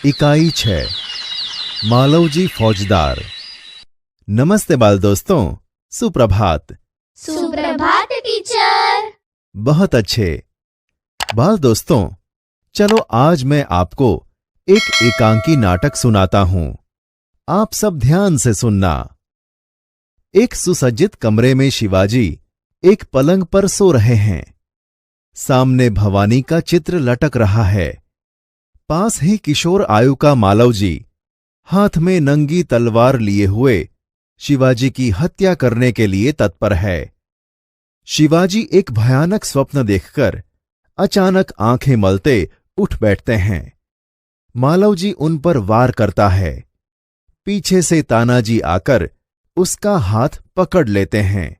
इकाई 6 मालवजी फौजदार। नमस्ते बाल दोस्तों, सुप्रभात। सुप्रभात टीचर। बहुत अच्छे बाल दोस्तों, चलो आज मैं आपको एक एकांकी नाटक सुनाता हूं। आप सब ध्यान से सुनना। एक सुसज्जित कमरे में शिवाजी एक पलंग पर सो रहे हैं। सामने भवानी का चित्र लटक रहा है। पास ही किशोर आयु का मालवजी हाथ में नंगी तलवार लिए हुए शिवाजी की हत्या करने के लिए तत्पर है। शिवाजी एक भयानक स्वप्न देखकर अचानक आंखें मलते उठ बैठते हैं। मालवजी उन पर वार करता है। पीछे से तानाजी आकर उसका हाथ पकड़ लेते हैं।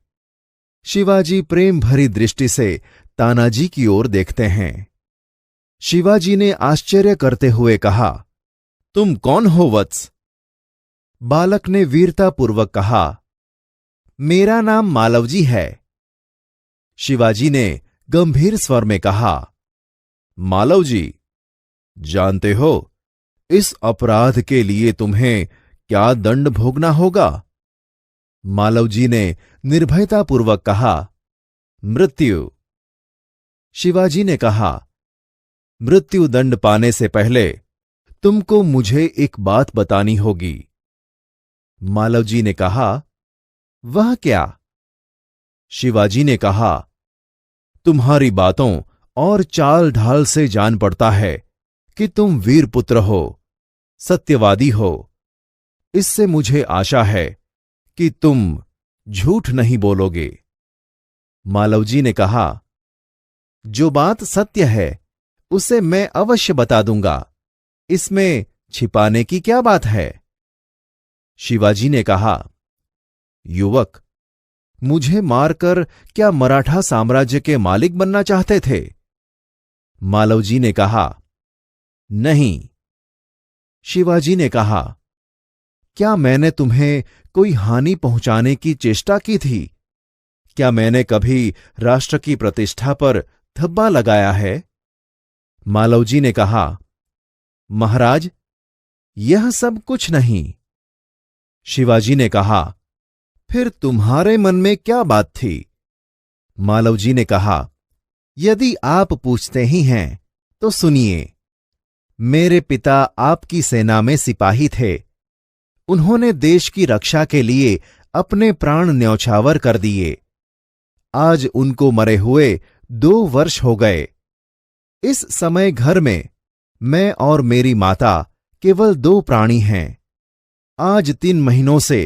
शिवाजी प्रेम भरी दृष्टि से तानाजी की ओर देखते हैं। शिवाजी ने आश्चर्य करते हुए कहा, तुम कौन हो वत्स? बालक ने वीरतापूर्वक कहा, मेरा नाम मालवजी है। शिवाजी ने गंभीर स्वर में कहा, मालवजी, जानते हो इस अपराध के लिए तुम्हें क्या दंड भोगना होगा? मालवजी ने निर्भयतापूर्वक कहा, मृत्यु। शिवाजी ने कहा, मृत्यु दंड पाने से पहले तुमको मुझे एक बात बतानी होगी। मालवजी ने कहा, वह क्या? शिवाजी ने कहा, तुम्हारी बातों और चाल ढाल से जान पड़ता है कि तुम वीरपुत्र हो, सत्यवादी हो। इससे मुझे आशा है कि तुम झूठ नहीं बोलोगे। मालवजी ने कहा, जो बात सत्य है उसे मैं अवश्य बता दूंगा। इसमें छिपाने की क्या बात है? शिवाजी ने कहा, युवक, मुझे मारकर क्या मराठा साम्राज्य के मालिक बनना चाहते थे? मालवजी ने कहा, नहीं। शिवाजी ने कहा, क्या मैंने तुम्हें कोई हानि पहुंचाने की चेष्टा की थी? क्या मैंने कभी राष्ट्र की प्रतिष्ठा पर धब्बा लगाया है? मालवजी ने कहा, महाराज, यह सब कुछ नहीं। शिवाजी ने कहा, फिर तुम्हारे मन में क्या बात थी? मालवजी ने कहा, यदि आप पूछते ही हैं तो सुनिए। मेरे पिता आपकी सेना में सिपाही थे। उन्होंने देश की रक्षा के लिए अपने प्राण न्यौछावर कर दिए। आज उनको मरे हुए 2 वर्ष हो गए। इस समय घर में मैं और मेरी माता केवल 2 प्राणी हैं। आज 3 महीनों से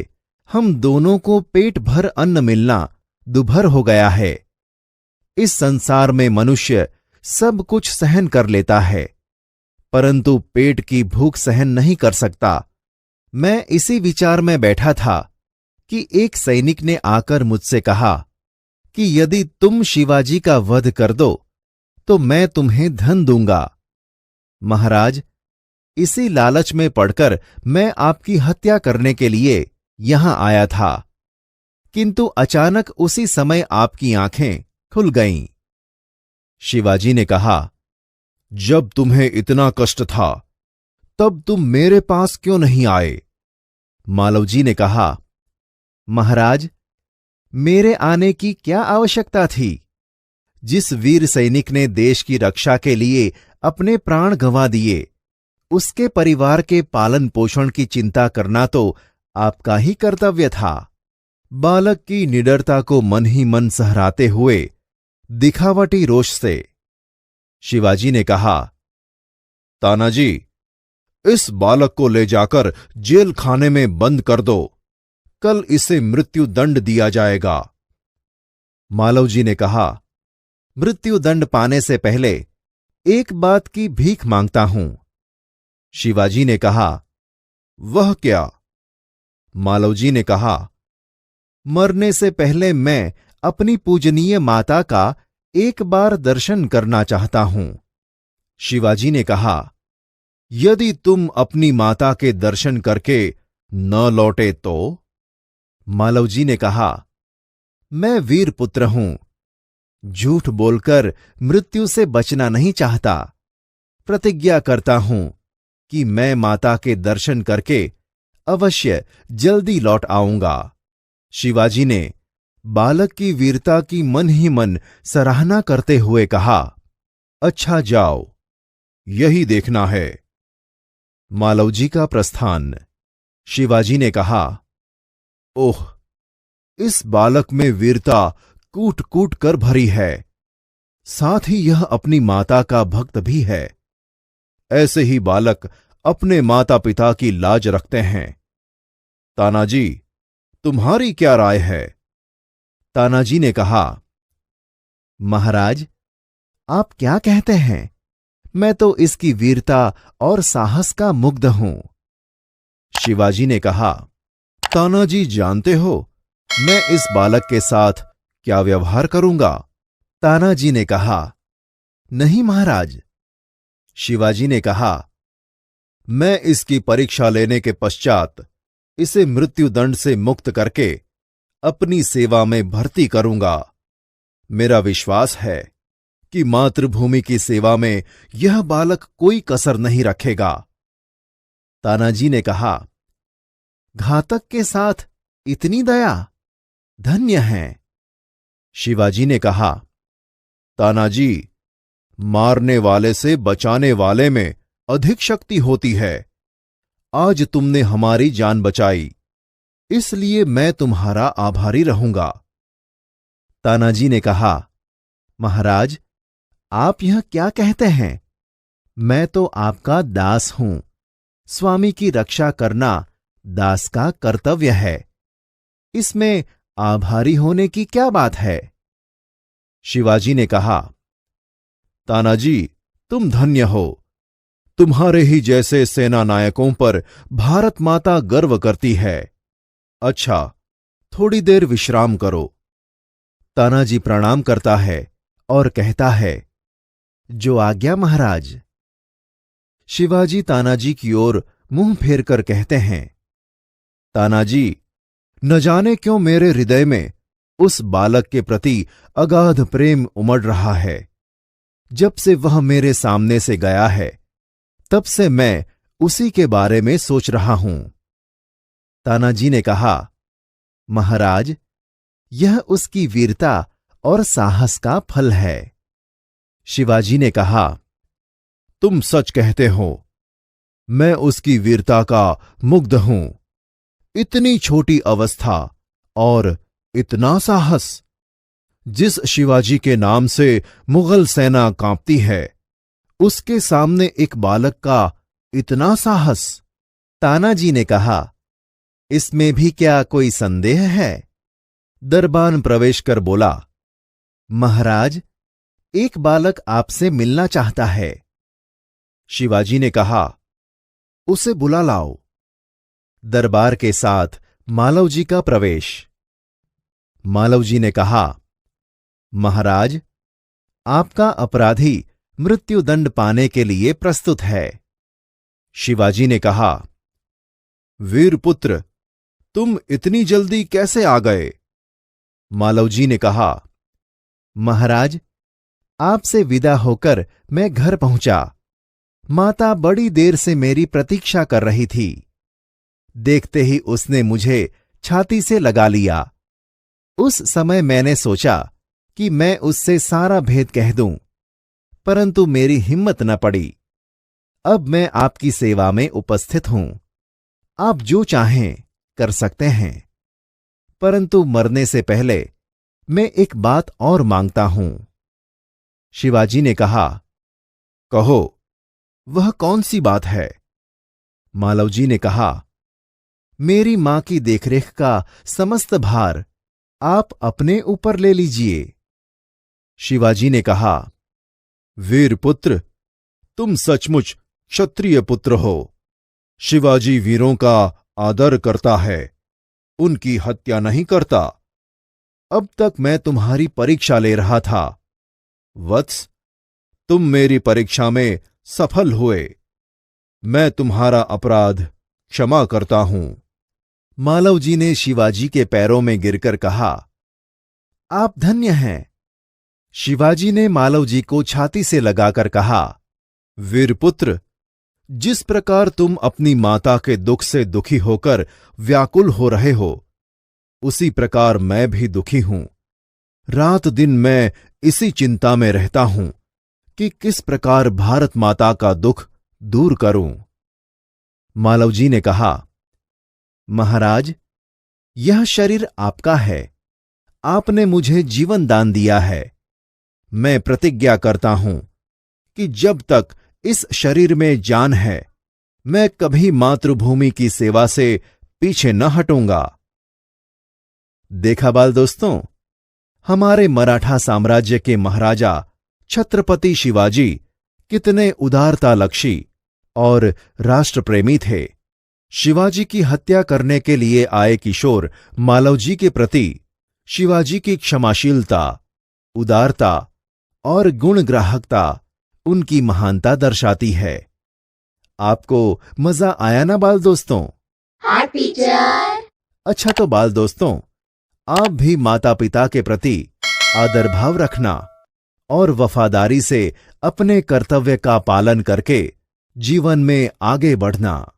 हम दोनों को पेट भर अन्न मिलना दुभर हो गया है। इस संसार में मनुष्य सब कुछ सहन कर लेता है, परंतु पेट की भूख सहन नहीं कर सकता। मैं इसी विचार में बैठा था कि एक सैनिक ने आकर मुझसे कहा कि यदि तुम शिवाजी का वध कर दो तो मैं तुम्हें धन दूंगा। महाराज, इसी लालच में पड़कर मैं आपकी हत्या करने के लिए यहां आया था, किंतु अचानक उसी समय आपकी आंखें खुल गईं। शिवाजी ने कहा, जब तुम्हें इतना कष्ट था तब तुम मेरे पास क्यों नहीं आए? मालवजी ने कहा, महाराज, मेरे आने की क्या आवश्यकता थी? जिस वीर सैनिक ने देश की रक्षा के लिए अपने प्राण गंवा दिए, उसके परिवार के पालन पोषण की चिंता करना तो आपका ही कर्तव्य था। बालक की निडरता को मन ही मन सहराते हुए दिखावटी रोष से शिवाजी ने कहा, तानाजी, इस बालक को ले जाकर जेल खाने में बंद कर दो। कल इसे मृत्यु दंड दिया जाएगा। मालवजी ने कहा, मृत्यु दंड पाने से पहले एक बात की भीख मांगता हूं। शिवाजी ने कहा, वह क्या? मालवजी ने कहा, मरने से पहले मैं अपनी पूजनीय माता का एक बार दर्शन करना चाहता हूं। शिवाजी ने कहा, यदि तुम अपनी माता के दर्शन करके न लौटे तो? मालवजी ने कहा, मैं वीरपुत्र हूं। झूठ बोलकर मृत्यु से बचना नहीं चाहता। प्रतिज्ञा करता हूं कि मैं माता के दर्शन करके अवश्य जल्दी लौट आऊंगा। शिवाजी ने बालक की वीरता की मन ही मन सराहना करते हुए कहा, अच्छा जाओ, यही देखना है। मालवजी का प्रस्थान। शिवाजी ने कहा, ओह, इस बालक में वीरता कूट कूट कर भरी है, साथ ही यह अपनी माता का भक्त भी है। ऐसे ही बालक अपने माता पिता की लाज रखते हैं। तानाजी, तुम्हारी क्या राय है? तानाजी ने कहा, महाराज, आप क्या कहते हैं? मैं तो इसकी वीरता और साहस का मुग्ध हूं। शिवाजी ने कहा, तानाजी जानते हो मैं इस बालक के साथ क्या व्यवहार करूंगा? तानाजी ने कहा, नहीं महाराज। शिवाजी ने कहा, मैं इसकी परीक्षा लेने के पश्चात इसे मृत्युदंड से मुक्त करके अपनी सेवा में भर्ती करूंगा। मेरा विश्वास है कि मातृभूमि की सेवा में यह बालक कोई कसर नहीं रखेगा। तानाजी ने कहा, घातक के साथ इतनी दया, धन्य है। शिवाजी ने कहा, तानाजी, मारने वाले से बचाने वाले में अधिक शक्ति होती है। आज तुमने हमारी जान बचाई, इसलिए मैं तुम्हारा आभारी रहूंगा। तानाजी ने कहा, महाराज, आप यह क्या कहते हैं? मैं तो आपका दास हूं। स्वामी की रक्षा करना दास का कर्तव्य है। इसमें आभारी होने की क्या बात है? शिवाजी ने कहा, तानाजी, तुम धन्य हो। तुम्हारे ही जैसे सेना नायकों पर भारत माता गर्व करती है। अच्छा, थोड़ी देर विश्राम करो। तानाजी प्रणाम करता है और कहता है, जो आज्ञा महाराज। शिवाजी तानाजी की ओर मुंह फेरकर कहते हैं, तानाजी, न जाने क्यों मेरे हृदय में उस बालक के प्रति अगाध प्रेम उमड़ रहा है। जब से वह मेरे सामने से गया है, तब से मैं उसी के बारे में सोच रहा हूं। तानाजी ने कहा, महाराज, यह उसकी वीरता और साहस का फल है। शिवाजी ने कहा, तुम सच कहते हो। मैं उसकी वीरता का मुग्ध हूं। इतनी छोटी अवस्था और इतना साहस। जिस शिवाजी के नाम से मुगल सेना कांपती है, उसके सामने एक बालक का इतना साहस। तानाजी ने कहा, इसमें भी क्या कोई संदेह है? दरबान प्रवेश कर बोला, महाराज, एक बालक आपसे मिलना चाहता है। शिवाजी ने कहा, उसे बुला लाओ। दरबार के साथ मालवजी का प्रवेश। मालवजी ने कहा, महाराज, आपका अपराधी मृत्युदंड पाने के लिए प्रस्तुत है। शिवाजी ने कहा, वीरपुत्र, तुम इतनी जल्दी कैसे आ गए? मालवजी ने कहा, महाराज, आपसे विदा होकर मैं घर पहुंचा। माता बड़ी देर से मेरी प्रतीक्षा कर रही थी। देखते ही उसने मुझे छाती से लगा लिया। उस समय मैंने सोचा कि मैं उससे सारा भेद कह दूं, परंतु मेरी हिम्मत न पड़ी। अब मैं आपकी सेवा में उपस्थित हूं। आप जो चाहें कर सकते हैं, परंतु मरने से पहले मैं एक बात और मांगता हूं। शिवाजी ने कहा, कहो, वह कौन सी बात है? मालवजी ने कहा, मेरी मां की देखरेख का समस्त भार आप अपने ऊपर ले लीजिए। शिवाजी ने कहा, वीरपुत्र, तुम सचमुच क्षत्रिय पुत्र हो। शिवाजी वीरों का आदर करता है, उनकी हत्या नहीं करता। अब तक मैं तुम्हारी परीक्षा ले रहा था। वत्स, तुम मेरी परीक्षा में सफल हुए। मैं तुम्हारा अपराध क्षमा करता हूं। मालवजी ने शिवाजी के पैरों में गिरकर कहा, आप धन्य हैं। शिवाजी ने मालवजी को छाती से लगाकर कहा, वीरपुत्र, जिस प्रकार तुम अपनी माता के दुख से दुखी होकर व्याकुल हो रहे हो, उसी प्रकार मैं भी दुखी हूं। रात दिन मैं इसी चिंता में रहता हूं कि किस प्रकार भारत माता का दुख दूर करूं। मालव जी ने कहा, महाराज, यह शरीर आपका है। आपने मुझे जीवन दान दिया है। मैं प्रतिज्ञा करता हूं कि जब तक इस शरीर में जान है, मैं कभी मातृभूमि की सेवा से पीछे न हटूंगा। देखा बाल दोस्तों, हमारे मराठा साम्राज्य के महाराजा छत्रपति शिवाजी कितने उदारतालक्षी और राष्ट्रप्रेमी थे। शिवाजी की हत्या करने के लिए आए किशोर मालवजी के प्रति शिवाजी की क्षमाशीलता, उदारता और गुणग्राहकता उनकी महानता दर्शाती है। आपको मजा आया ना बाल दोस्तों? हाँ टीचर। अच्छा तो बाल दोस्तों, आप भी माता पिता के प्रति आदर भाव रखना और वफादारी से अपने कर्तव्य का पालन करके जीवन में आगे बढ़ना।